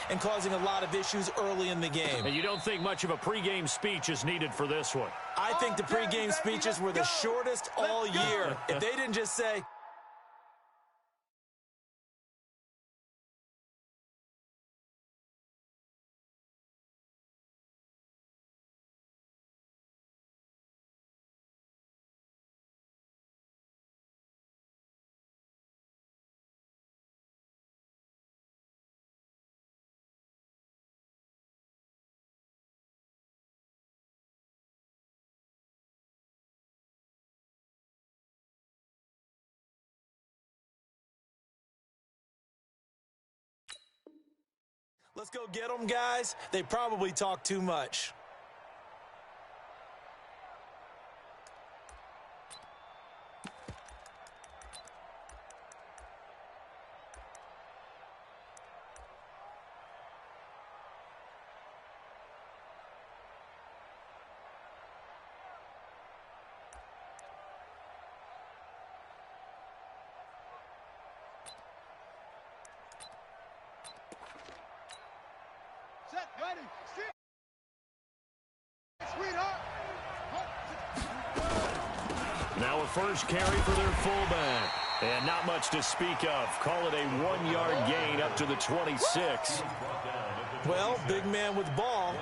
and causing a lot of issues early in the game. And you don't think much of a pregame speech is needed for this one? I think the pregame speeches were the shortest all year. If they didn't just say, let's go get them, guys, they probably talk too much. Now a first carry for their fullback. And not much to speak of. Call it a 1-yard gain up to the 26. Well, big man with ball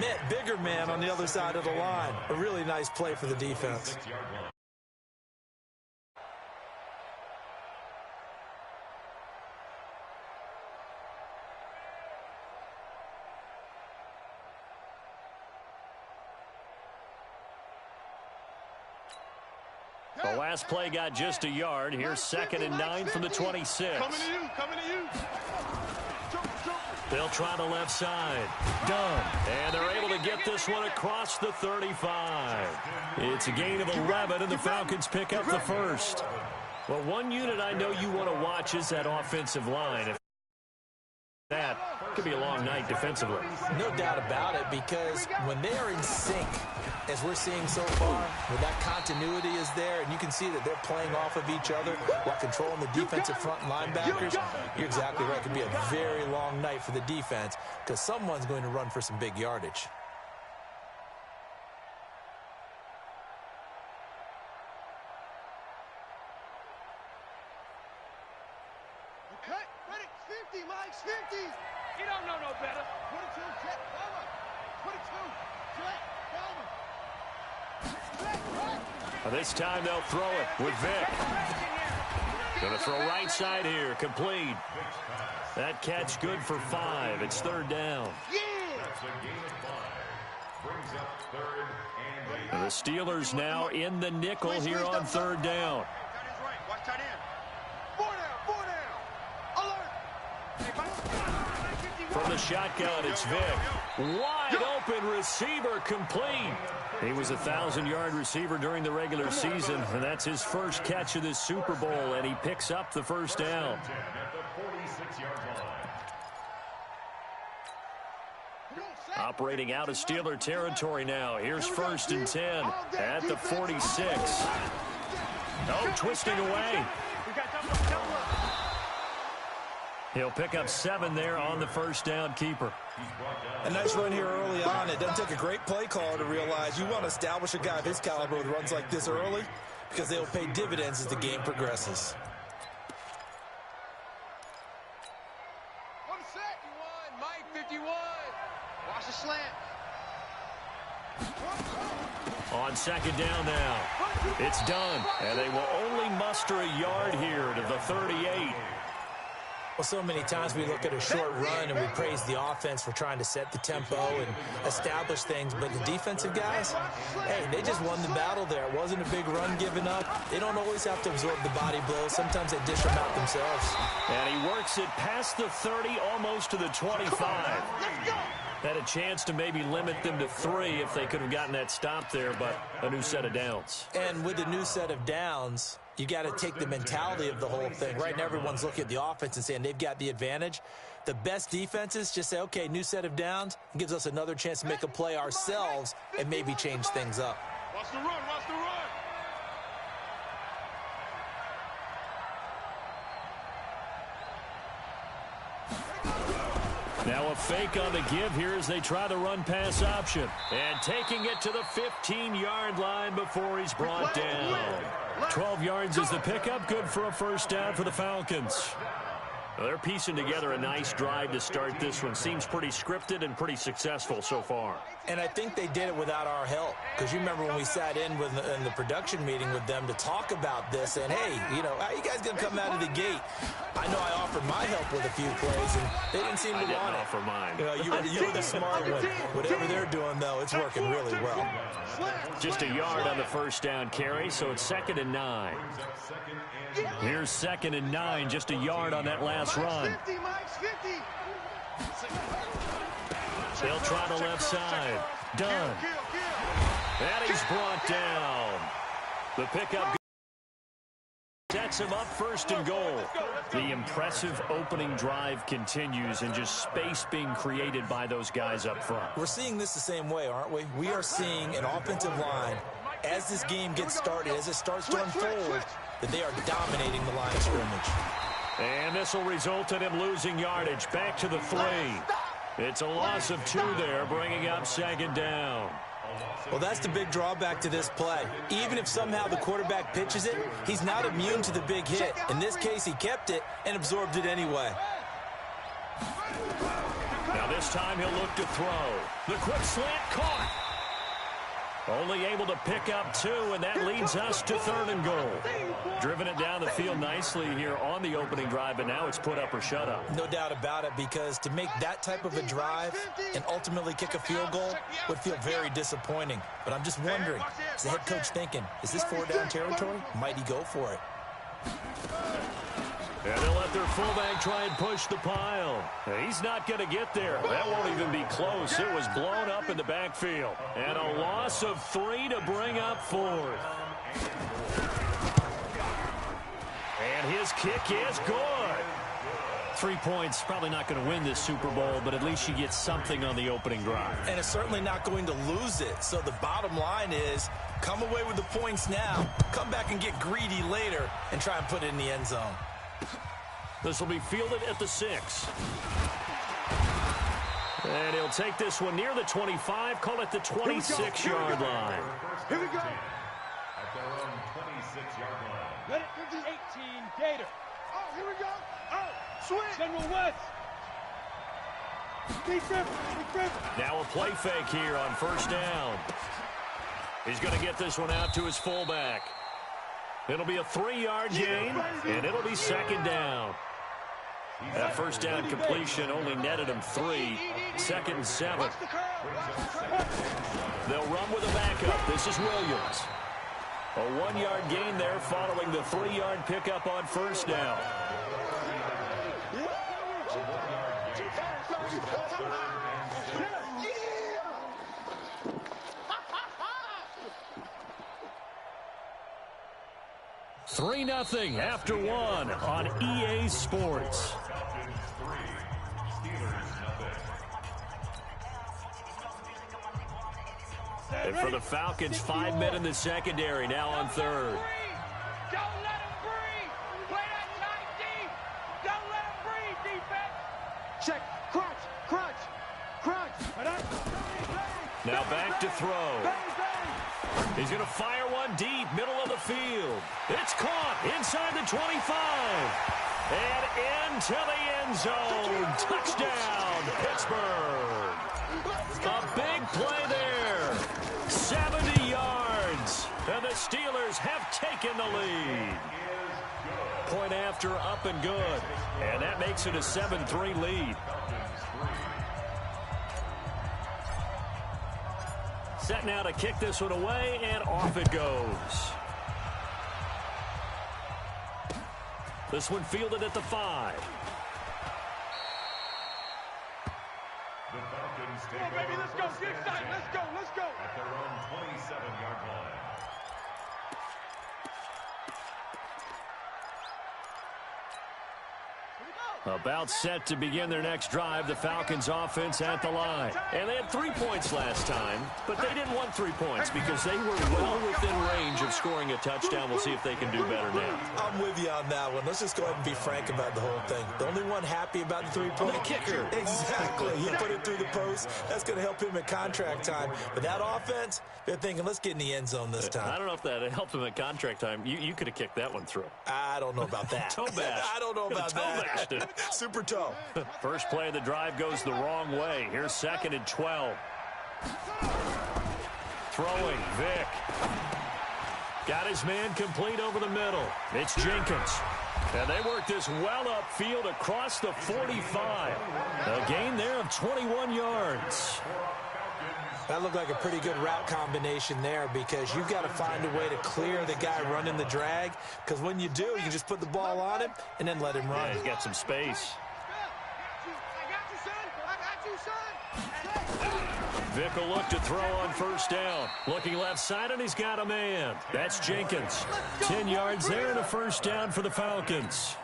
met bigger man on the other side of the line. A really nice play for the defense. The last play got just a yard. Here's 2nd and 9 from the 26. Coming to you. They'll try the left side. Done. And they're able to get this one across the 35. It's a gain of 11, and the Falcons pick up the first. Well, one unit I know you want to watch is that offensive line. If that could be a long night defensively. No doubt about it, because when they are in sync, as we're seeing so far, when that continuity is there, and you can see that they're playing off of each other while controlling the defensive front linebackers, you're exactly right. It could be a very long night for the defense because someone's going to run for some big yardage. Okay, ready, 50, Mike, 50. You don't know no better. 22, jet, cover. 22, jet, cover. This time they'll throw it with Vick. Going to throw right side here, complete. That catch good for 5. It's 3rd down. And the Steelers now in the nickel here on 3rd down. Watch tight end. 4 down. Alert. From the shotgun, it's Vick. Wide open receiver, complete. He was a 1,000-yard receiver during the regular season, and that's his first catch of this Super Bowl, and he picks up the first down. Operating out of Steeler territory now. Here's 1st and 10 at the 46. Oh, twisting away. He'll pick up 7 there on the first down keeper. A nice run here early on. It doesn't take a great play caller to realize you want to establish a guy of his caliber with runs like this early because they'll pay dividends as the game progresses. One set. 51, Mike, 51. Watch the slant. On 2nd down now. It's done. And they will only muster a yard here to the 38. Well, so many times we look at a short run and we praise the offense for trying to set the tempo and establish things, but the defensive guys, hey, they just won the battle there. It wasn't a big run given up. They don't always have to absorb the body blows. Sometimes they dish them out themselves. And he works it past the 30, almost to the 25. Had a chance to maybe limit them to 3 if they could have gotten that stop there, but a new set of downs. And with a new set of downs, you got to take the mentality of the whole thing. Right now, everyone's looking at the offense and saying they've got the advantage. The best defenses just say, okay, new set of downs. It gives us another chance to make a play ourselves and maybe change things up. Watch the run, watch the run. Now a fake on the give here as they try the run-pass option. And taking it to the 15-yard line before he's brought down. 12 yards is the pickup. Good for a first down for the Falcons. Well, they're piecing together a nice drive to start this one. Seems pretty scripted and pretty successful so far. And I think they did it without our help. Because you remember when we sat in the production meeting with them to talk about this. And, hey, you know, how you guys going to come out of the gate? I know I offered my help with a few plays, and they didn't seem to want it. I didn't offer mine. You know, you were the smart one. Whatever they're doing, though, it's working really well. Just a yard on the first down carry, so it's 2nd and 9. Here's 2nd and 9, just a yard on that last run. They'll try the left side. Done. And he's brought down. The pickup sets him up 1st and goal. The impressive opening drive continues, and just space being created by those guys up front. We're seeing this the same way, aren't we? We are seeing an offensive line, as this game gets started, as it starts to unfold, that they are dominating the line of scrimmage. And this will result in him losing yardage. Back to the 3. It's a loss of 2 there, bringing up 2nd down. Well, that's the big drawback to this play. Even if somehow the quarterback pitches it, he's not immune to the big hit. In this case, he kept it and absorbed it anyway. Now this time he'll look to throw. The quick slant caught. Only able to pick up 2, and that leads us to 3rd and goal. Driven it down the field nicely here on the opening drive, but now it's put up or shut up. No doubt about it, because to make that type of a drive and ultimately kick a field goal would feel very disappointing. But I'm just wondering, is the head coach thinking, is this 4-down territory? Might he go for it? And they'll let their fullback try and push the pile. He's not going to get there. That won't even be close. It was blown up in the backfield. And a loss of 3 to bring up 4th. And his kick is good. 3 points, probably not going to win this Super Bowl, but at least you get something on the opening drive. And it's certainly not going to lose it. So the bottom line is, come away with the points now, come back and get greedy later, and try and put it in the end zone. This will be fielded at the 6. And he'll take this one near the 25, call it the 26-yard line. Here we go. At their own 26-yard line. Let it for the 18, Gator. Oh, here we go. Oh, switch. General West. Now a play fake here on 1st down. He's going to get this one out to his fullback. It'll be a 3-yard gain, and it'll be 2nd down. That 1st down completion only netted him 3. 2nd and 7. They'll run with a backup. This is Williams. A 1-yard gain there following the 3-yard pickup on 1st down. Three 3-0 after 1 on EA Sports. And for the Falcons, 5 men in the secondary now on 3rd. Don't let him breathe. Play that tight deep. Don't let him breathe, defense. Check. Crunch. Now back to throw. He's going to fire one deep, middle of the field. It's caught inside the 25. And into the end zone. Touchdown, Pittsburgh. A big play there. 70 yards. And the Steelers have taken the lead. Point after, up and good. And that makes it a 7-3 lead. Set now to kick this one away, and off it goes. This one fielded at the 5. The Falcons take over. Baby, let's go. Get excited. Let's go. At their own 27-yard line. About set to begin their next drive, the Falcons offense at the line. And they had 3 points last time, but they didn't want 3 points because they were well within range of scoring a touchdown. We'll see if they can do better now. I'm with you on that one. Let's just go ahead and be frank about the whole thing. The only one happy about the 3-point the kicker. Exactly. He put it through the post. That's going to help him at contract time. But that offense, they're thinking, let's get in the end zone this time. I don't know if that helped him at contract time. You could have kicked that one through. I don't know about that. Toe bash. I don't know about that. Toe bashed. Super toe. First play of the drive goes the wrong way. Here's 2nd and 12. Throwing, Vic. Got his man complete over the middle. It's Jenkins. And they work this well upfield across the 45. A gain there of 21 yards. That looked like a pretty good route combination there because you've got to find a way to clear the guy running the drag, because when you do, you can just put the ball on him and then let him run. Yeah, he's got some space. Vic will look to throw on first down. Looking left side, and he's got a man. That's Jenkins. 10 yards there and a first down for the Falcons.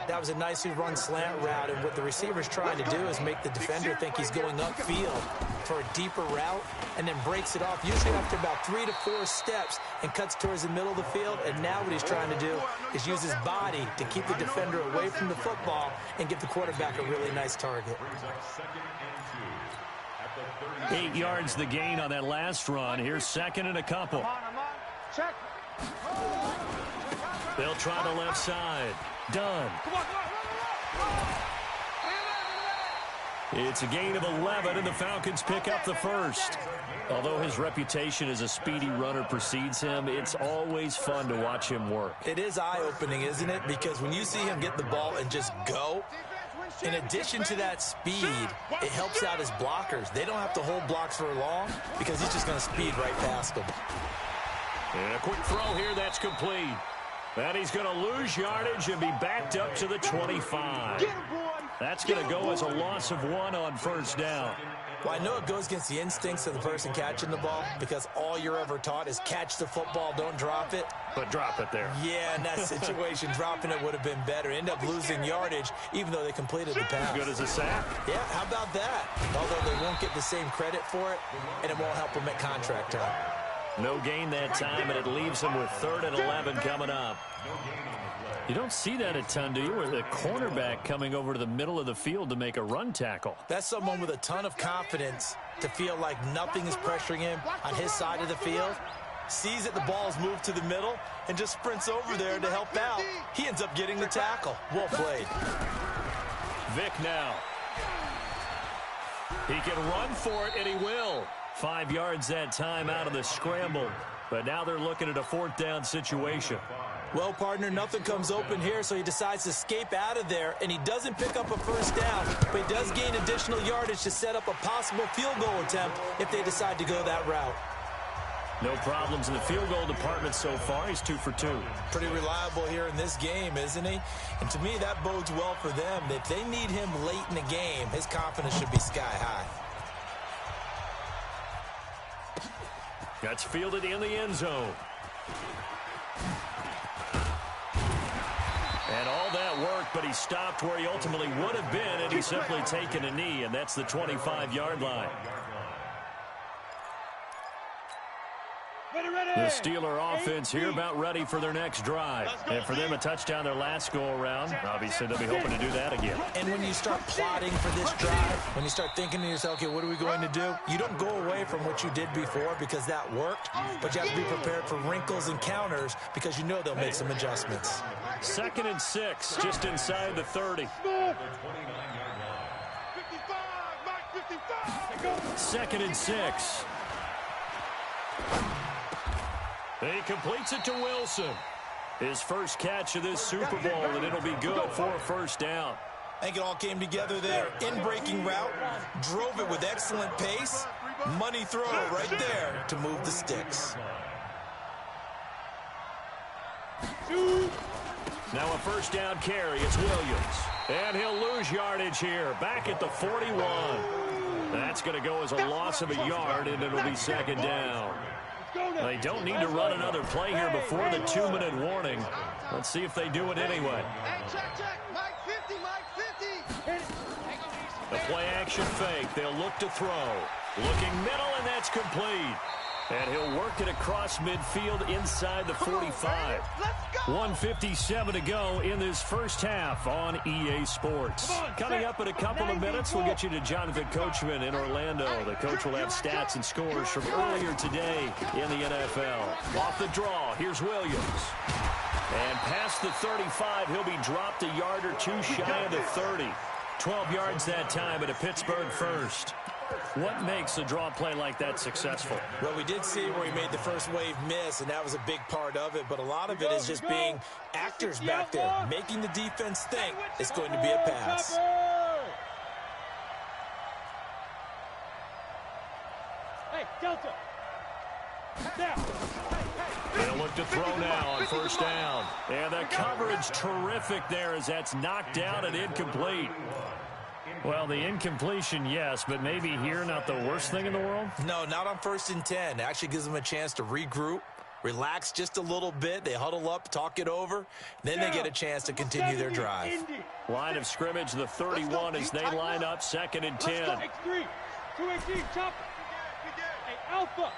That was a nicely run slant route, and what the receiver's trying to do is make the defender think he's going upfield for a deeper route and then breaks it off, usually after about 3 to 4 steps, and cuts towards the middle of the field. And now what he's trying to do is use his body to keep the defender away from the football and give the quarterback a really nice target. 8 yards the gain on that last run. Here's 2nd and a couple. Check. They'll try the left side. Done. It's a gain of 11, and the Falcons pick up the first. Although his reputation as a speedy runner precedes him, it's always fun to watch him work. It is eye-opening, isn't it? Because when you see him get the ball and just go, in addition to that speed, it helps out his blockers. They don't have to hold blocks for long because he's just going to speed right past them. And a quick throw here that's complete. And he's going to lose yardage and be backed up to the 25. That's going to go as a loss of 1 on first down. Well, I know it goes against the instincts of the person catching the ball because all you're ever taught is catch the football, don't drop it. But drop it there. Yeah, in that situation, dropping it would have been better. End up losing yardage, even though they completed the pass. As good as a sack. Yeah, how about that? Although they won't get the same credit for it, and it won't help them at contract time. No gain that time, and it leaves him with 3rd and 11 coming up. You don't see that a ton, do you? With a cornerback coming over to the middle of the field to make a run tackle. That's someone with a ton of confidence to feel like nothing is pressuring him on his side of the field. Sees that the ball's moved to the middle and just sprints over there to help out. He ends up getting the tackle. Well played. Vic now. He can run for it, and he will. 5 yards that time out of the scramble. But now they're looking at a 4th down situation. Well, partner, nothing comes open here, so he decides to escape out of there, and he doesn't pick up a first down, but he does gain additional yardage to set up a possible field goal attempt if they decide to go that route. No problems in the field goal department so far. He's 2 for 2. Pretty reliable here in this game, isn't he? And to me, that bodes well for them. If they need him late in the game, his confidence should be sky high. That's fielded in the end zone. And all that work, but he stopped where he ultimately would have been, and he's simply taken a knee, and that's the 25-yard line. The Steeler offense here about ready for their next drive. And for them, a touchdown their last go-around. Obviously, they'll be hoping to do that again. And when you start plotting for this drive, when you start thinking to yourself, okay, what are we going to do? You don't go away from what you did before because that worked, but you have to be prepared for wrinkles and counters because you know they'll make some adjustments. 2nd and 6, just inside the 30. 2nd and 6. He completes it to Wilson. His first catch of this Super Bowl, and it'll be good for a first down. I think it all came together there. In-breaking route, drove it with excellent pace. Money throw right there to move the sticks. Now a first down carry. It's Williams. And he'll lose yardage here. Back at the 41. That's going to go as a loss of a yard, and it'll be 2nd down. They don't need to run another play here before the 2-minute warning. Let's see if they do it anyway. Hey, check. Mike 50, Mike. The play action fake. They'll look to throw. Looking middle, and that's complete. And he'll work it across midfield inside the 45. 1:57 to go in this first half on EA Sports. Coming up in a couple of minutes, we'll get you to Jonathan Coachman in Orlando. The coach will have stats and scores from earlier today in the NFL. Off the draw, here's Williams. And past the 35, he'll be dropped a yard or two shy of the 30. 12 yards that time at a Pittsburgh first. What makes a draw play like that successful? Well, we did see where he made the first wave miss, and that was a big part of it. But a lot of it is just being actors back there, making the defense think it's going to be a pass. Hey, Delta. Now. They'll look to throw now on first down. And the coverage terrific there as that's knocked down and incomplete. Well, the incompletion, yes, but maybe here not the worst thing in the world? No, not on 1st and 10. It actually gives them a chance to regroup, relax just a little bit. They huddle up, talk it over. Then they get a chance to continue their drive. Line of scrimmage, the 31 as they line up 2nd and 10. X3, 218, chop. Hey, Alpha.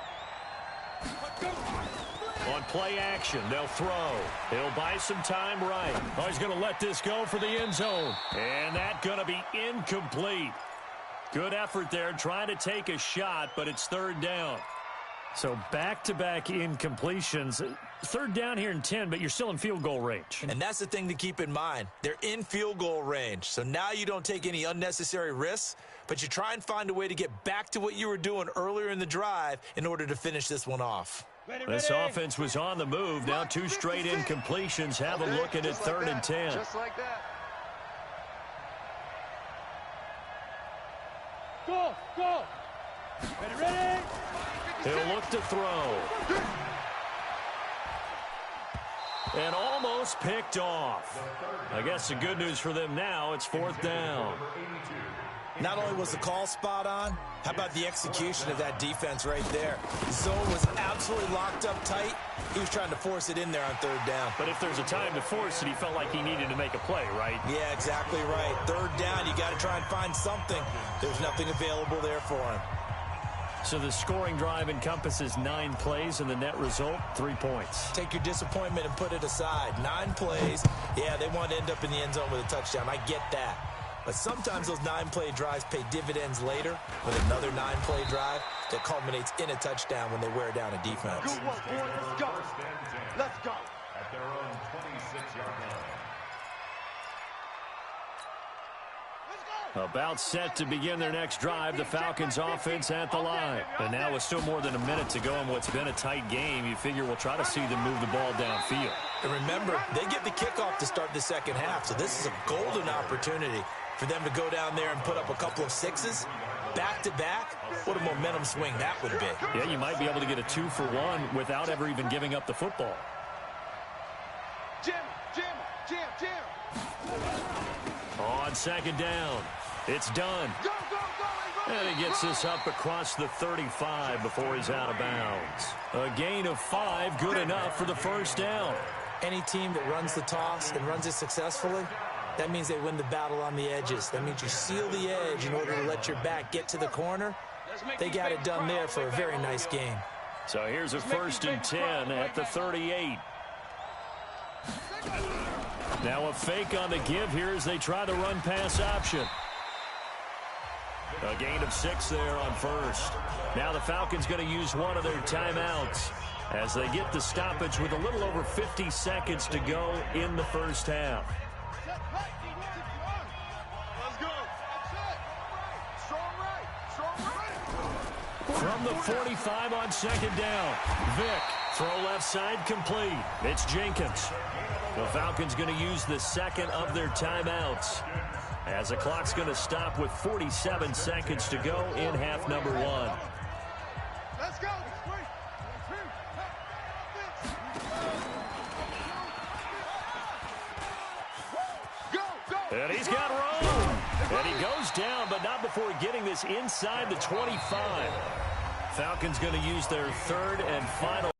On play action, they'll throw. He'll buy some time right. Oh, he's going to let this go for the end zone. And that's going to be incomplete. Good effort there trying to take a shot, but it's 3rd down. So back-to-back incompletions. 3rd down here in 10, but you're still in field goal range. And that's the thing to keep in mind. They're in field goal range. So now you don't take any unnecessary risks, but you try and find a way to get back to what you were doing earlier in the drive in order to finish this one off. This offense was on the move. Now 2 straight incompletions. Have them looking at 3rd and 10. Just like that. Go, go. Ready. He'll look to throw. And almost picked off. I guess the good news for them now, it's 4th down. Not only was the call spot on, how about the execution of that defense right there? Zone was absolutely locked up tight. He was trying to force it in there on 3rd down. But if there's a time to force it, he felt like he needed to make a play, right? Yeah, exactly right. 3rd down, you got to try and find something. There's nothing available there for him. So the scoring drive encompasses 9 plays, and the net result, 3 points. Take your disappointment and put it aside. 9 plays. Yeah, they want to end up in the end zone with a touchdown. I get that. But sometimes those 9-play drives pay dividends later with another 9-play drive that culminates in a touchdown when they wear down a defense. Good work, boy. Let's go. Let's go. At their own 26-yard line. About set to begin their next drive, the Falcons offense at the line. And now with still more than a minute to go in what's been a tight game, you figure we'll try to see them move the ball downfield. And remember, they get the kickoff to start the second half, so this is a golden opportunity for them to go down there and put up a couple of 6s back-to-back. What a momentum swing that would be. Yeah, you might be able to get a 2-for-1 without ever even giving up the football. Jam. On 2nd down, it's done. Go. And he gets this up across the 35 before he's out of bounds. A gain of 5, good enough for the 1st down. Any team that runs the toss and runs it successfully, that means they win the battle on the edges. That means you seal the edge in order to let your back get to the corner. They got it done there for a very nice game. So here's a 1st and 10 at the 38. Now a fake on the give here as they try the run-pass option. A gain of 6 there on 1st. Now the Falcons going to use one of their timeouts as they get the stoppage with a little over 50 seconds to go in the 1st half. From the 45 on 2nd down. Vick, throw left side complete. It's Jenkins. The Falcons going to use the 2nd of their timeouts as the clock's going to stop with 47 seconds to go in half number 1. Let's go. And he's got room. And he goes down, but not before getting this inside the 25. Falcons going to use their 3rd and final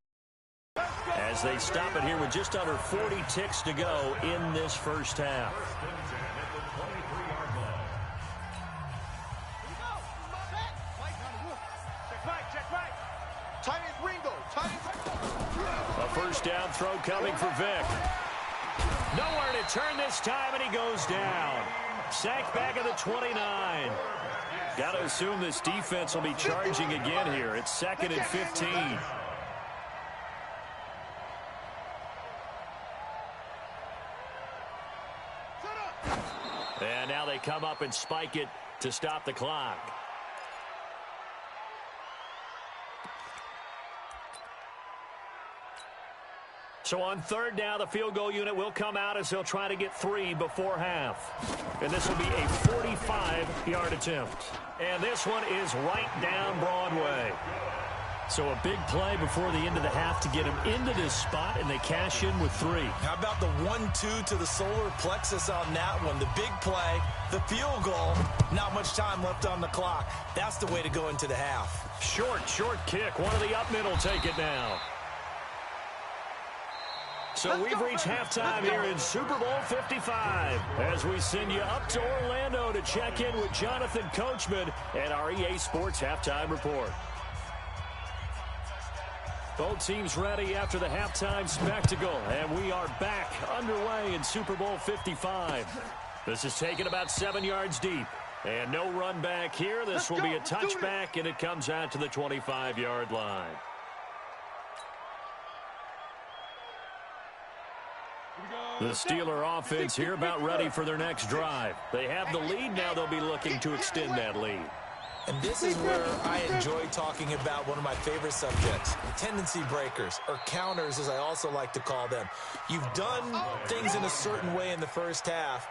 as they stop it here with just under 40 ticks to go in this 1st half. A first down throw coming for Vic. Nowhere to turn this time, and he goes down. Sacked back at the 29. Got to assume this defense will be charging again here. It's 2nd and 15. And now they come up and spike it to stop the clock. So on third down, the field goal unit will come out as they'll try to get 3 before half. And this will be a 45-yard attempt. And this one is right down Broadway. So a big play before the end of the half to get them into this spot, and they cash in with 3. How about the 1-2 to the solar plexus on that one? The big play, the field goal, not much time left on the clock. That's the way to go into the half. Short kick. One of the up middle take it now. So we've reached halftime here in Super Bowl 55 as we send you up to Orlando to check in with Jonathan Coachman and our EA Sports Halftime Report. Both teams ready after the halftime spectacle, and we are back underway in Super Bowl 55. This is taken about 7 yards deep, and no run back here. This will be a touchback, and it comes out to the 25-yard line. The Steeler offense here about ready for their next drive. They have the lead. Now they'll be looking to extend that lead. And this is where I enjoy talking about one of my favorite subjects, tendency breakers, or counters as I also like to call them. You've done things in a certain way in the first half,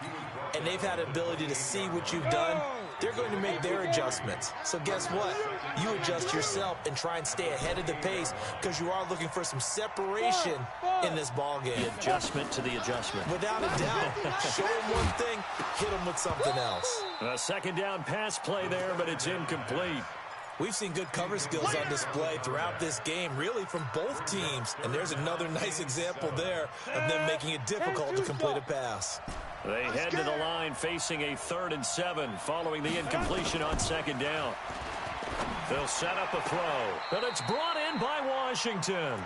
and they've had the ability to see what you've done. They're going to make their adjustments. So guess what? You adjust yourself and try and stay ahead of the pace because you are looking for some separation in this ball game. The adjustment to the adjustment. Without a doubt. Show them one thing, hit them with something else. A second down pass play there, but it's incomplete. We've seen good cover skills on display throughout this game, really from both teams. And there's another nice example there of them making it difficult to complete a pass. They head to the line facing a 3rd and 7 following the incompletion on second down. They'll set up a throw, and it's brought in by Washington.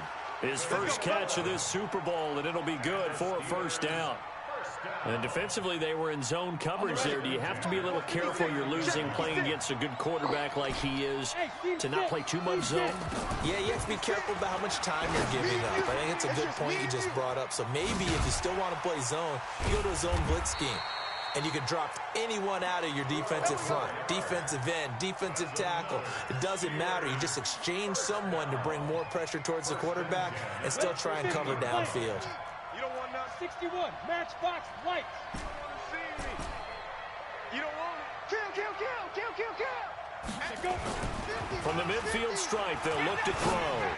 His first catch of this Super Bowl, and it'll be good for a first down. And defensively, they were in zone coverage there. Do you have to be a little careful? You're losing playing against a good quarterback like he is to not play too much zone? Yeah, you have to be careful about how much time you're giving up. I think it's a good point you just brought up. So maybe if you still want to play zone, you go to a zone blitz scheme. And you can drop anyone out of your defensive front, defensive end, defensive tackle. It doesn't matter. You just exchange someone to bring more pressure towards the quarterback and still try and cover downfield. 61, matchbox lights. You don't want it. Kill. From the midfield stripe, they'll look to throw.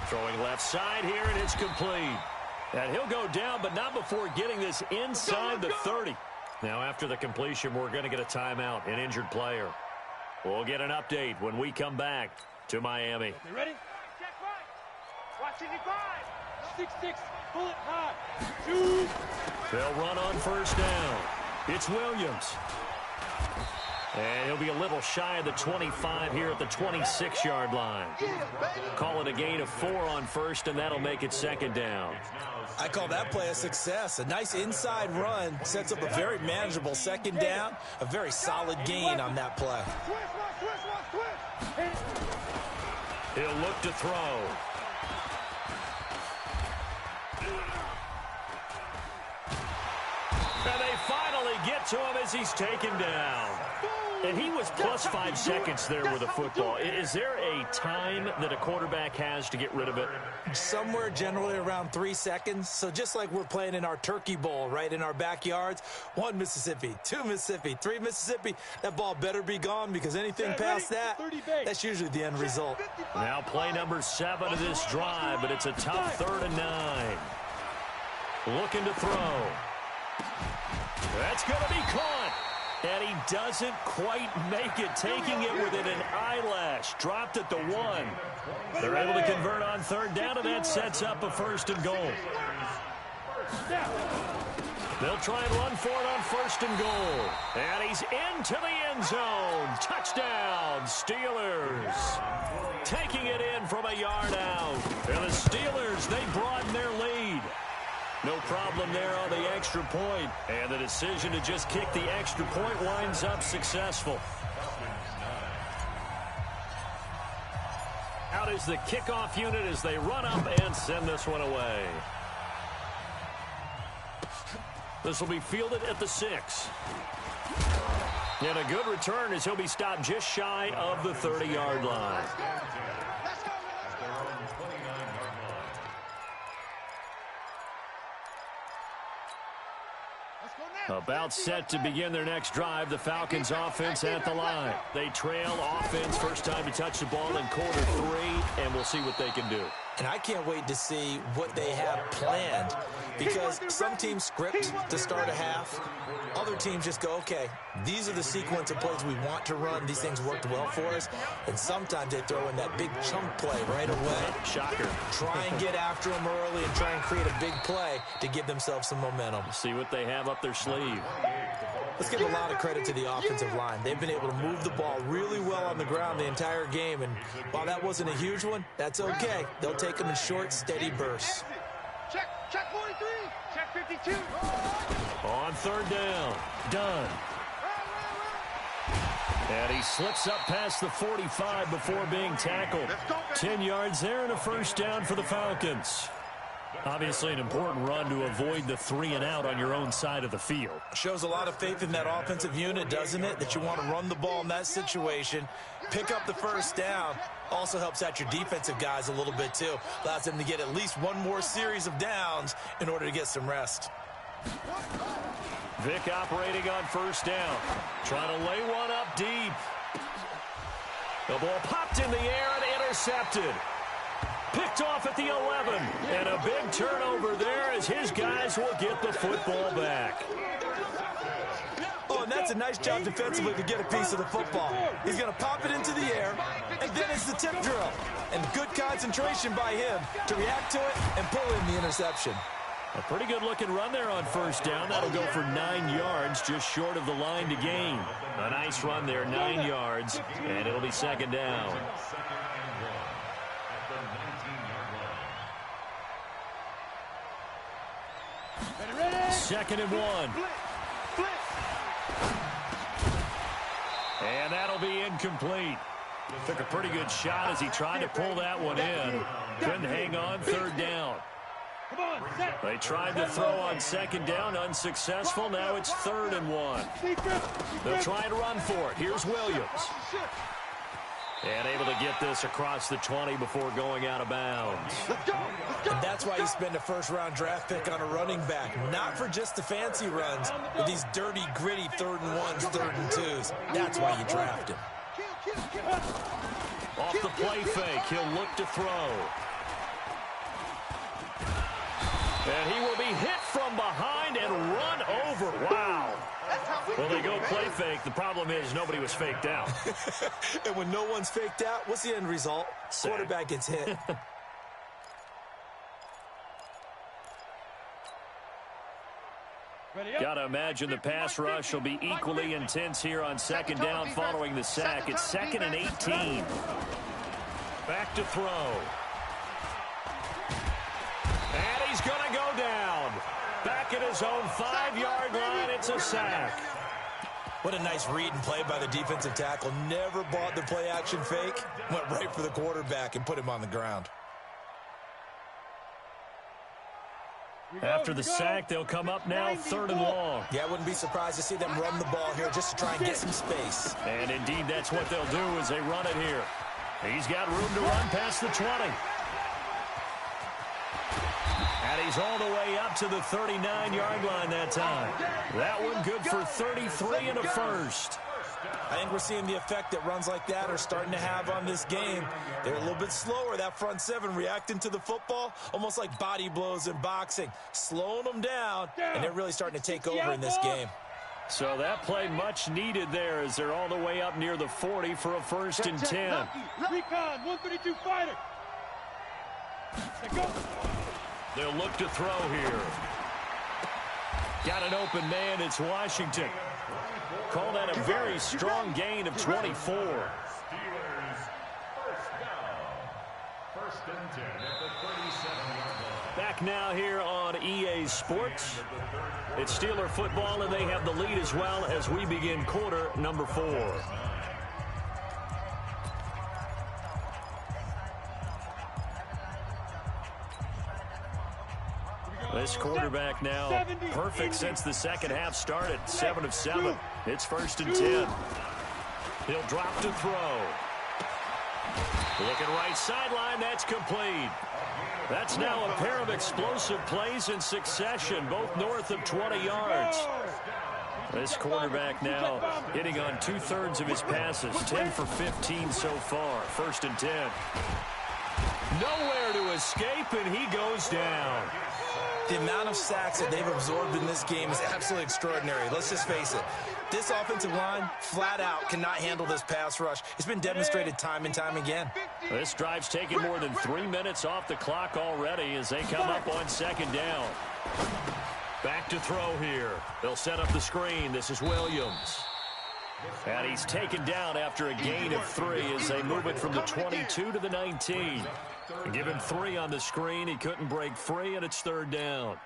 Throwing left side here, and it's complete. And he'll go down, but not before getting this inside the 30. Now, after the completion, we're going to get a timeout, an injured player. We'll get an update when we come back to Miami. You ready? Check right. Watch it, 5. 6-6. Pull it high. 2. They'll run on first down. It's Williams. And he'll be a little shy of the 25 here at the 26-yard line. Call it a gain of 4 on first, and that'll make it second down. I call that play a success. A nice inside run sets up a very manageable second down. A very solid gain on that play. He'll look to throw. And they finally get to him as he's taken down. And he was plus 5 seconds there with a football. Is there a time that a quarterback has to get rid of it? Somewhere generally around 3 seconds. So just like we're playing in our turkey bowl, right, in our backyards, 1 Mississippi, 2 Mississippi, 3 Mississippi, that ball better be gone because anything past that, that's usually the end result. Now play number 7 of this drive, but it's a tough 3rd and 9. Looking to throw. That's going to be caught. And he doesn't quite make it, taking it within an eyelash. Dropped at the 1. They're able to convert on 3rd down, and that sets up a 1st and goal. They'll try and run for it on 1st and goal. And he's into the end zone. Touchdown, Steelers. Taking it in from a yard out. And the Steelers, they broaden their lead. No problem there on the extra point. And the decision to just kick the extra point winds up successful. Out is the kickoff unit as they run up and send this one away. This will be fielded at the 6. And a good return as he'll be stopped just shy of the 30-yard line. About set to begin their next drive, the Falcons offense at the line. They trail offense, first time to touch the ball in quarter 3, and we'll see what they can do. And I can't wait to see what they have planned, because some teams script to start a half. Other teams just go, okay, these are the sequence of plays we want to run. These things worked well for us. And sometimes they throw in that big chunk play right away. Shocker. Try and get after them early and try and create a big play to give themselves some momentum. See what they have up their sleeve. Let's give a lot of credit to the offensive line. They've been able to move the ball really well on the ground the entire game. And while that wasn't a huge one, that's okay. They'll take them in short, steady bursts. Check 43. Check 52. On 3rd down. Done. And he slips up past the 45 before being tackled. 10 yards there and a 1st down for the Falcons. Obviously an important run to avoid the 3 and out on your own side of the field. Shows a lot of faith in that offensive unit, doesn't it? That you want to run the ball in that situation, pick up the 1st down. Also helps out your defensive guys a little bit too. Allows them to get at least one more series of downs in order to get some rest. Vic operating on 1st down. Trying to lay one up deep. The ball popped in the air and intercepted. Picked off at the 11. And a big turnover there as his guys will get the football back. Oh, and that's a nice job defensively to get a piece of the football. He's going to pop it into the air, and then it's the tip drill. And good concentration by him to react to it and pull in the interception. A pretty good-looking run there on 1st down. That'll go for 9 yards, just short of the line to gain. A nice run there, 9 yards, and it'll be 2nd down. Second and 1. And that'll be incomplete. Took a pretty good shot as he tried to pull that one in. Couldn't hang on, 3rd down. They tried to throw on 2nd down, unsuccessful. Now it's 3rd and 1. They'll try to run for it. Here's Williams. And able to get this across the 20 before going out of bounds. And that's why you spend a 1st-round draft pick on a running back. Not for just the fancy runs, but these dirty, gritty 3rd and 1s, 3rd and 2s. That's why you draft him. Off the play fake, he'll look to throw. And he will be hit from behind and run over. Wow. Well, they go play fake. The problem is nobody was faked out. And when no one's faked out, what's the end result? Sack. Quarterback gets hit. Got to imagine the pass rush will be equally intense here on 2nd down following the sack. It's 2nd and 18. Back to throw. And he's going to go down. Back at his own 5-yard line, it's a sack. What a nice read and play by the defensive tackle. Never bought the play-action fake. Went right for the quarterback and put him on the ground. After the sack, they'll come up now 3rd and long. Yeah, I wouldn't be surprised to see them run the ball here just to try and get some space. And indeed, that's what they'll do as they run it here. He's got room to run past the 20. And he's all the way up to the 39-yard line that time. That one good for 33 and a 1st. I think we're seeing the effect that runs like that are starting to have on this game. They're a little bit slower, that front 7, reacting to the football, almost like body blows in boxing, slowing them down, and they're really starting to take over in this game. So that play much needed there as they're all the way up near the 40 for a 1st and 10. Recon, 132 fighter. They'll look to throw here. Got an open man. It's Washington. Call that a very strong gain of 24. Steelers first down. First and 10 at the 37-yard line. Back now here on EA Sports. It's Steeler football, and they have the lead as well as we begin quarter number 4. This quarterback now perfect since the second half started. 7 of 7. It's first and 10. He'll drop to throw. Looking right sideline. That's complete. That's now a pair of explosive plays in succession, both north of 20 yards. This quarterback now hitting on 2/3 of his passes. 10 for 15 so far. First and 10. Nowhere to escape, and he goes down. The amount of sacks that they've absorbed in this game is absolutely extraordinary. Let's just face it. This offensive line, flat out, cannot handle this pass rush. It's been demonstrated time and time again. This drive's taken more than 3 minutes off the clock already as they come up on second down. Back to throw here. They'll set up the screen. This is Williams. And he's taken down after a gain of 3 as they move it from the 22 to the 19. And give him 3 on the screen. He couldn't break free, and it's third down.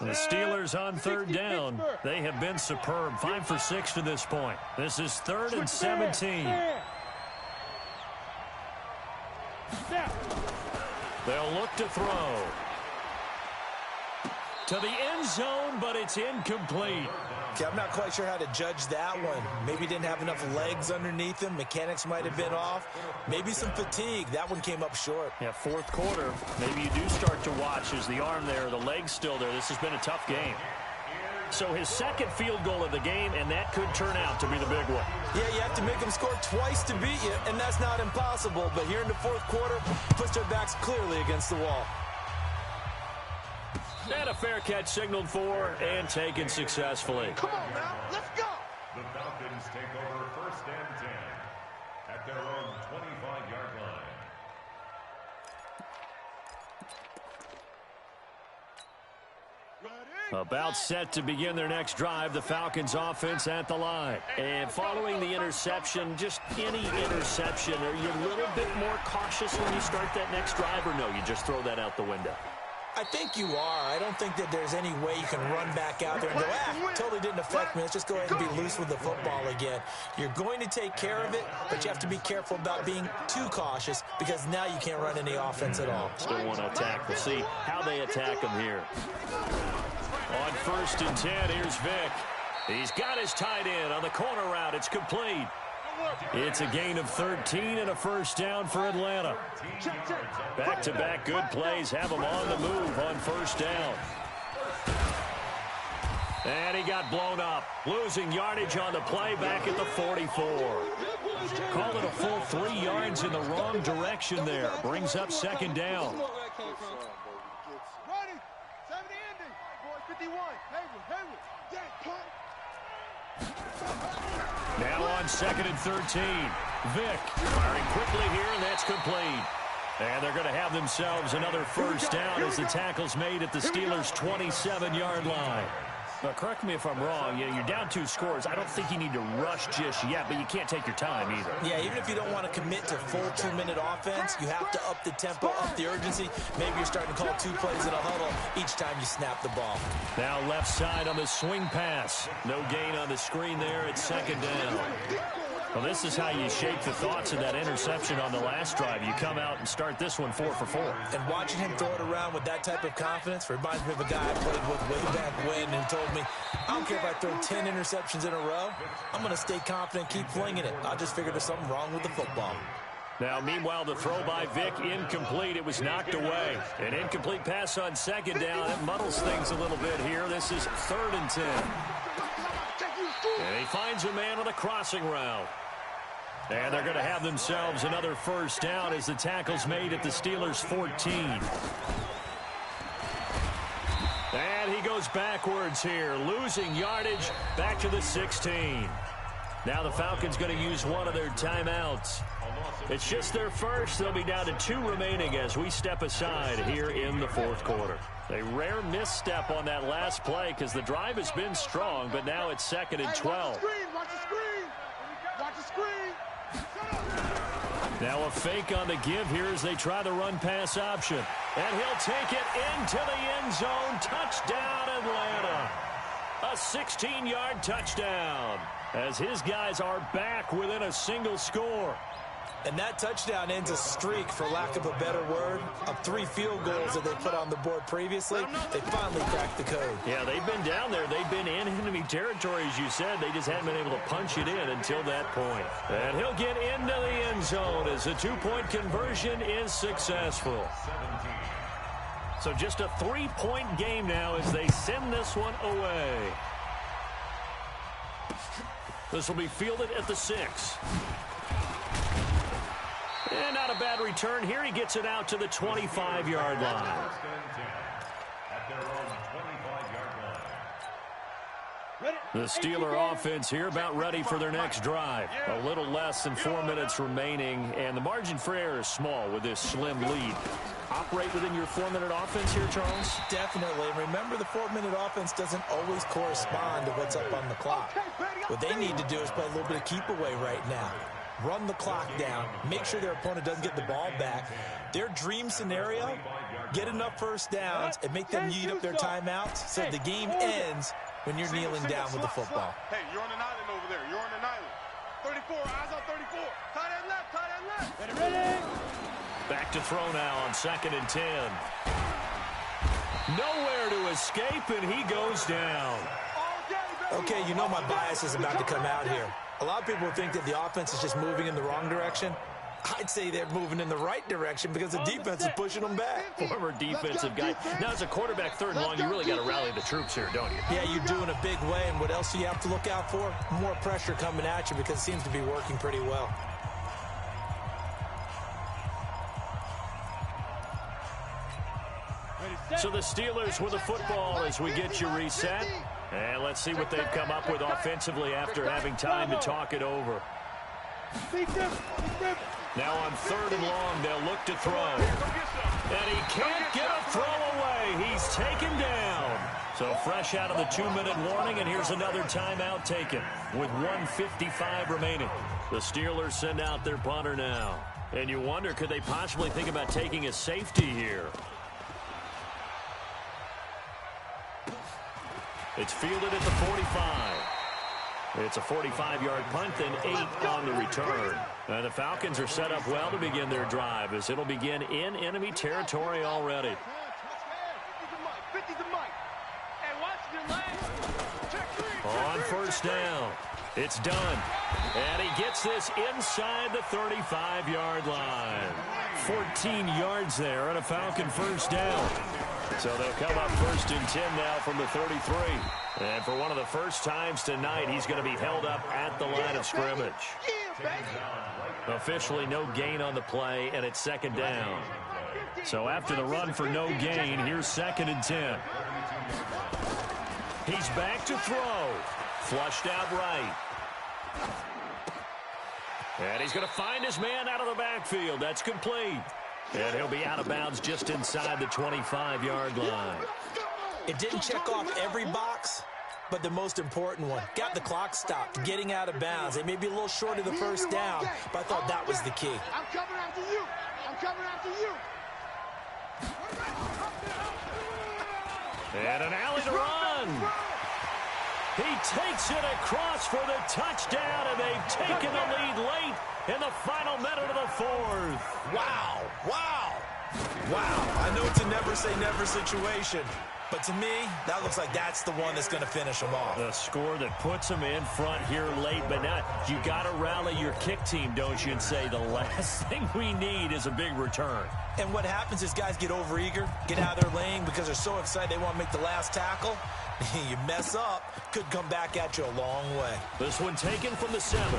The Steelers on third down. They have been superb. 5 for 6 to this point. This is 3rd and 17. They'll look to throw. To the end zone, but it's incomplete. Okay, I'm not quite sure how to judge that one. Maybe didn't have enough legs underneath him. Mechanics might have been off. Maybe some fatigue. That one came up short. Yeah, fourth quarter. Maybe you do start to watch as the arm there, the leg's still there. This has been a tough game. So his second field goal of the game, and that could turn out to be the big one. Yeah, you have to make them score twice to beat you, and that's not impossible. But here in the fourth quarter, puts their backs clearly against the wall. And a fair catch signaled for and taken successfully. Come on now, let's go. The Falcons take over first and 10 at their own 25-yard line. About set to begin their next drive, the Falcons offense at the line. And following the interception, just any interception, are you a little bit more cautious when you start that next drive, or no, you just throw that out the window? I think you are. I don't think that there's any way you can run back out there and go, totally didn't affect me. Let's just go ahead and be loose with the football again. You're going to take care of it, but you have to be careful about being too cautious because now you can't run any offense at all. Still want to attack. We'll see how they attack him here. On first and 10, here's Vick. He's got his tight end on the corner route. It's complete. It's a gain of 13 and a first down for Atlanta. Back-to-back good plays have them on the move on first down. And he got blown up. Losing yardage on the play back at the 44. Call it a full 3 yards in the wrong direction there. Brings up second down. Ready, 70 ending. Boy, 51. Hayward. Now on second and 13. Vick firing quickly here, and that's complete. And they're going to have themselves another first down as the tackle's made at the Steelers' 27-yard line. Now, correct me if I'm wrong. You're down 2 scores. I don't think you need to rush just yet, but you can't take your time either. Yeah, even if you don't want to commit to full 2-minute offense, you have to up the tempo, up the urgency. Maybe you're starting to call 2 plays in a huddle each time you snap the ball. Now left side on the swing pass. No gain on the screen there. It's second down. Well, this is how you shake the thoughts of that interception on the last drive. You come out and start this one 4 for 4. And watching him throw it around with that type of confidence reminds me of a guy I played with way back when who told me, I don't care if I throw 10 interceptions in a row, I'm going to stay confident, keep flinging it. I just figured there's something wrong with the football. Now, meanwhile, the throw by Vick incomplete. It was knocked away. An incomplete pass on second down. It muddles things a little bit here. This is 3rd and 10. And he finds a man on a crossing route. And they're going to have themselves another first down as the tackle's made at the Steelers' 14. And he goes backwards here, losing yardage back to the 16. Now the Falcons going to use one of their timeouts. It's just their first. They'll be down to 2 remaining as we step aside here in the fourth quarter. A rare misstep on that last play because the drive has been strong, but now it's 2nd and 12. Watch the screen. Watch the screen. Now a fake on the give here as they try the run-pass option. And he'll take it into the end zone. Touchdown, Atlanta. A 16-yard touchdown as his guys are back within a single score. And that touchdown ends a streak, for lack of a better word, of 3 field goals that they put on the board previously. They finally cracked the code. Yeah, they've been down there. They've been in enemy territory, as you said. They just hadn't been able to punch it in until that point. And he'll get into the end zone as the 2-point conversion is successful. So just a 3-point game now as they send this one away. This will be fielded at the 6. And not a bad return here. He gets it out to the 25-yard line. The Steeler offense here about ready for their next drive. A little less than 4 minutes remaining, and the margin for error is small with this slim lead. Operate within your 4-minute offense here, Charles? Definitely. Remember, the 4-minute offense doesn't always correspond to what's up on the clock. What they need to do is play a little bit of keep away right now. Run the clock down, make sure their opponent doesn't get the ball back. Their dream scenario, get enough first downs and make them eat up their timeouts so the game ends when you're kneeling down with the football. Hey, you're on an island over there. You're on an island. 34, eyes on 34. Tight end left, tight end left. Ready? Back to throw now on 2nd and 10. Nowhere to escape, and he goes down. Okay, you know my bias is about to come out here. A lot of people think that the offense is just moving in the wrong direction. I'd say they're moving in the right direction because the defense is pushing them back. Former defensive guy. Now, as a quarterback 3rd and long, you really got to rally the troops here, don't you? Yeah, you're doing a big way, and what else do you have to look out for? More pressure coming at you because it seems to be working pretty well. So the Steelers with the football as we get you reset. And let's see what they've come up with offensively after having time to talk it over. Now on 3rd and long, they'll look to throw. And he can't get a throw away. He's taken down. So fresh out of the 2-minute warning, and here's another timeout taken with 1:55 remaining. The Steelers send out their punter now. And you wonder, could they possibly think about taking a safety here? It's fielded at the 45. It's a 45-yard punt, then 8 on the return. And the Falcons are set up well to begin their drive as it'll begin in enemy territory already. On 1st down, it's done. And he gets this inside the 35-yard line. 14 yards there and a Falcon 1st down. So they'll come up 1st and 10 now from the 33. And for one of the first times tonight, he's going to be held up at the line of scrimmage. Officially no gain on the play, and it's 2nd down. So after the run for no gain, here's 2nd and 10. He's back to throw. Flushed out right. And he's going to find his man out of the backfield. That's complete. And he'll be out of bounds just inside the 25-yard line. It didn't check off every box, but the most important one. Got the clock stopped, getting out of bounds. They may be a little short of the 1st down, but I thought that was the key. I'm coming after you. I'm coming after you. And an alley to run. He takes it across for the touchdown, and they've taken the lead late in the final minute of the 4th. Wow, wow, wow. I know it's a never-say-never situation, but to me, that looks like that's the one that's going to finish them off. The score that puts them in front here late, but now you got to rally your kick team, don't you, and say the last thing we need is a big return. And what happens is guys get overeager, get out of their lane because they're so excited they want to make the last tackle. You mess up, could come back at you a long way. This one taken from the 7.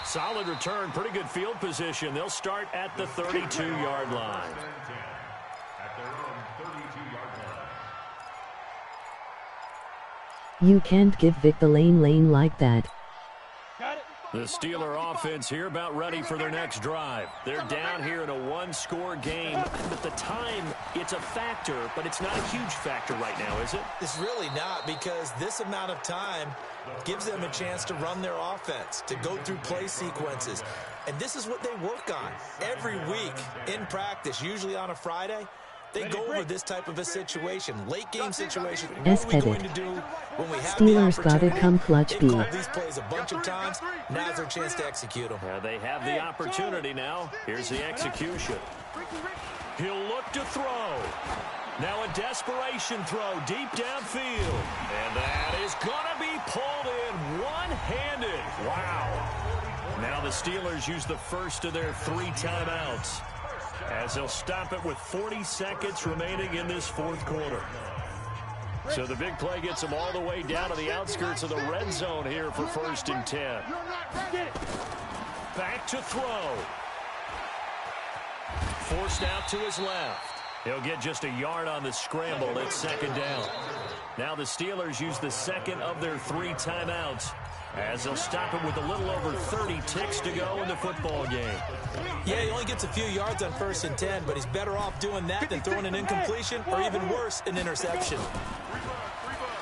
Solid return, pretty good field position. They'll start at the 32-yard line. You can't give Vic the lane like that. Got it. The Steeler offense here about ready for their next drive. They're down here in a one-score game. But the time, it's a factor, but it's not a huge factor right now, is it? It's really not, because this amount of time gives them a chance to run their offense, to go through play sequences. And this is what they work on every week in practice, usually on a Friday. They go over this type of a situation, late game situation. What are we going to do when we have Steelers the gotta opportunity? come clutch B. They've called these plays a bunch of times. Now's their chance to execute them. Yeah, they have the opportunity now. Here's the execution. He'll look to throw. Now a desperation throw deep downfield. And that is going to be pulled in one-handed. Wow. Now the Steelers use the first of their 3 timeouts, as they'll stop it with 40 seconds remaining in this fourth quarter. So the big play gets them all the way down to the outskirts of the red zone here for 1st and 10. Back to throw. Forced out to his left. He'll get just a yard on the scramble. It's 2nd down. Now the Steelers use the second of their 3 timeouts, as they'll stop it with a little over 30 ticks to go in the football game. Yeah, he only gets a few yards on 1st and 10, but he's better off doing that than throwing an incompletion, or even worse, an interception.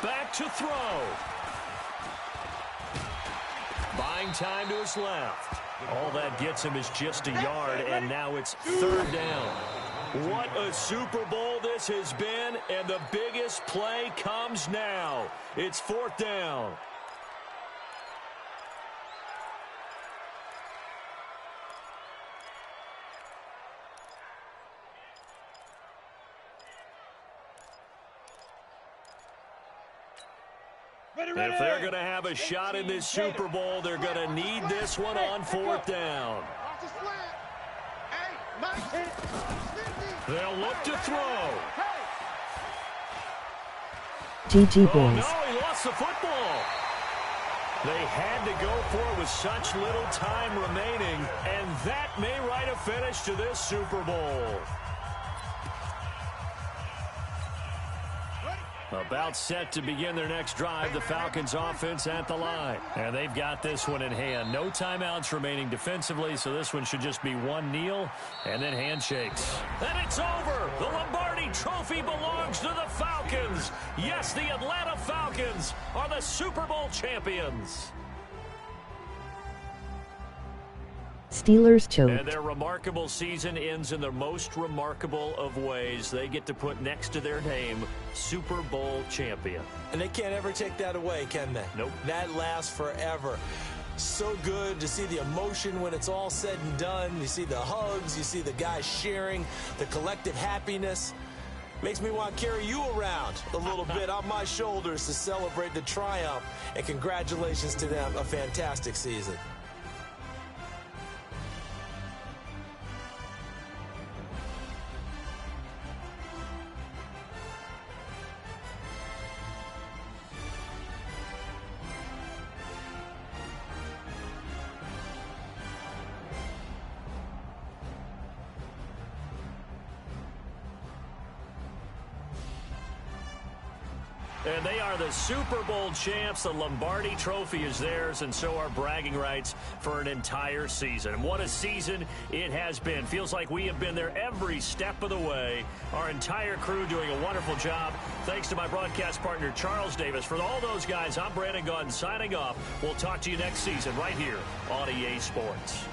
Back to throw. Buying time to his left. All that gets him is just a yard, and now it's 3rd down. What a Super Bowl this has been, and the biggest play comes now. It's 4th down. If they're going to have a shot in this Super Bowl, they're going to need this one on 4th down. They'll look to throw. GG Oh, boys. no, he lost the football. They had to go for it with such little time remaining, and that may write a finish to this Super Bowl. About set to begin their next drive, the Falcons offense at the line. And they've got this one in hand. No timeouts remaining defensively, so this one should just be one kneel and then handshakes. And it's over. The Lombardi Trophy belongs to the Falcons. Yes, the Atlanta Falcons are the Super Bowl champions. Steelers And choked. their remarkable season ends in the most remarkable of ways. They get to put next to their name, Super Bowl champion. And they can't ever take that away, can they? Nope. That lasts forever. So good to see the emotion when it's all said and done. You see the hugs, you see the guys sharing, the collective happiness. Makes me want to carry you around a little bit on my shoulders to celebrate the triumph. And congratulations to them, a fantastic season. And they are the Super Bowl champs. The Lombardi Trophy is theirs, and so are bragging rights for an entire season. What a season it has been. Feels like we have been there every step of the way. Our entire crew doing a wonderful job. Thanks to my broadcast partner, Charles Davis. For all those guys, I'm Brandon Gaudin signing off. We'll talk to you next season right here on EA Sports.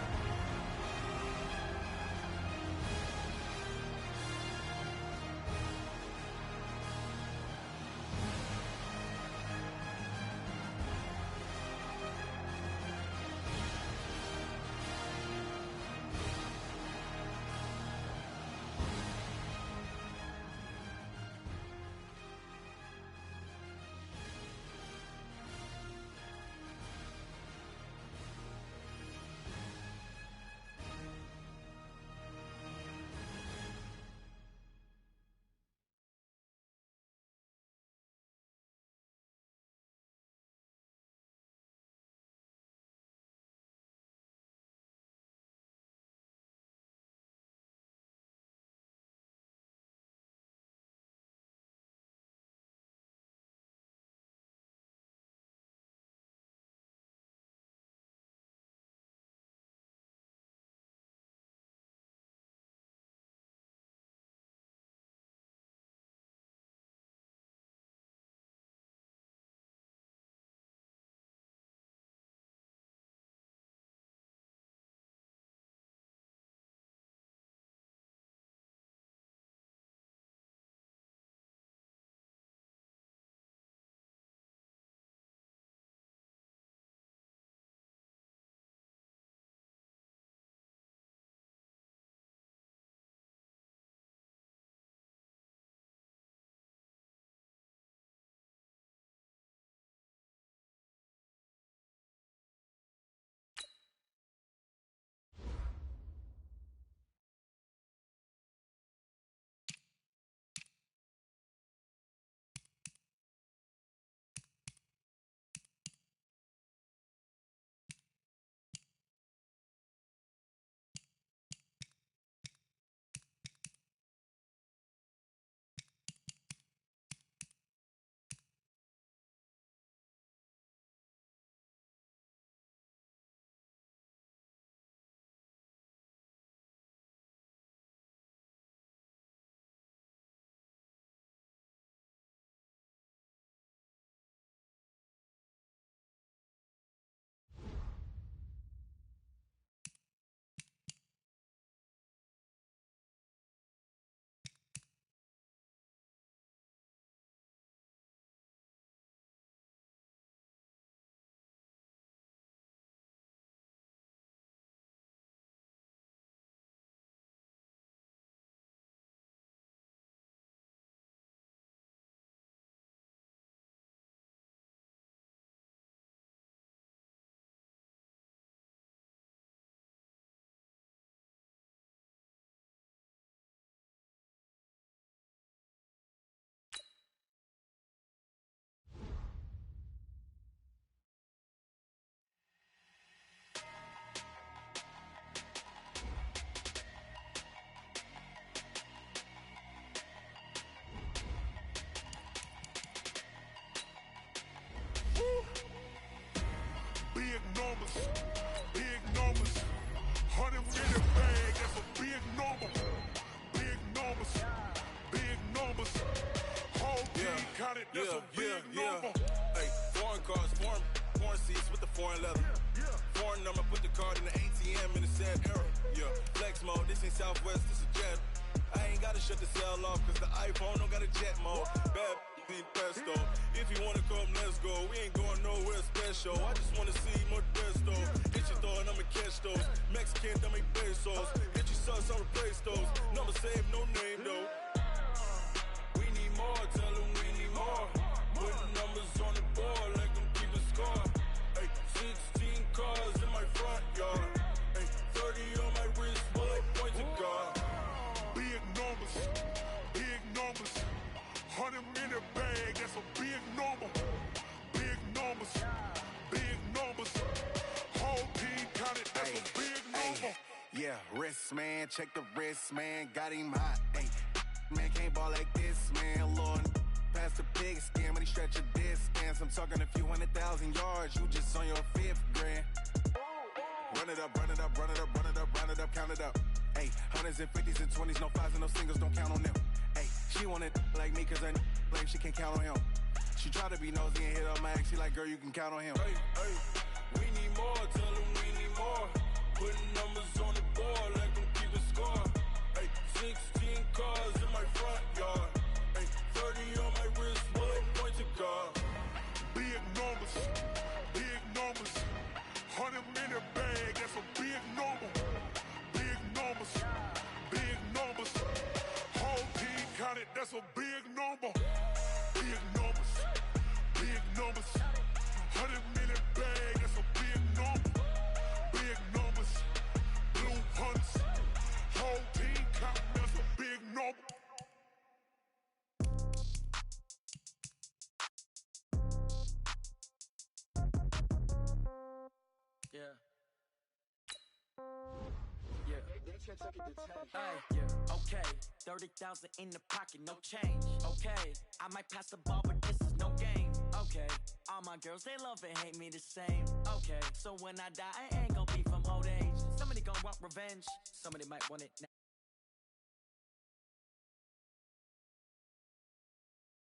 that's a big number. Hey, foreign cars, foreign seats with the foreign leather. Foreign number, put the card in the ATM in the sad era. Yeah, flex mode, this ain't Southwest, this is Jet. I ain't gotta shut the cell off, cause the iPhone don't got a jet mode. Bad be pesto. If you wanna come, let's go. We ain't going nowhere special. I just wanna see more Modesto. Get your thought, I'ma catch those. Mexican, dummy pesos. Get your sauce, I'll replace those. Number save, no name though. We need more, tell them we need more. Putting numbers on the board like I'm keeping score. Hey, 16 cars in my front yard. Hey, 30 on my wrist, bullet point to God. Big numbers, 100 minute bag, that's a big number. Big numbers, whole team counted, that's a big number. Yeah, wrist man, check the wrist man, got him hot. Ay, man can't ball like this, man. Lord, past the pig skin, but he stretch a distance. I'm talking a few 100,000 yards, you just on your 5th grand. Run it up, count it up. Ay, hundreds and 50s and 20s, no 5s and no singles, don't count on them. Ay, she want it like me, cause her like she can't count on him. She try to be nosy and hit up my ex, she like, girl, you can count on him. Hey, we need more, tell them we need more. Putting numbers on the board like I'm keeping score. Hey, 16 cars in my front yard. Hey, 30 on my wrist, bullet point to God. Big numbers, 100 minute bag, that's a big number. Big numbers, whole team counted, that's a big number. Big numbers, 100 minute bag, that's a big number. Big numbers, blue hunts, whole team counting, that's a big number. Yeah. Okay, 30,000 in the pocket, no change. Okay, I might pass the ball, but this is no game. Okay, all my girls, they love and hate me the same. Okay, so when I die, I ain't gon' be from old age. Somebody gon' want revenge, somebody might want it now.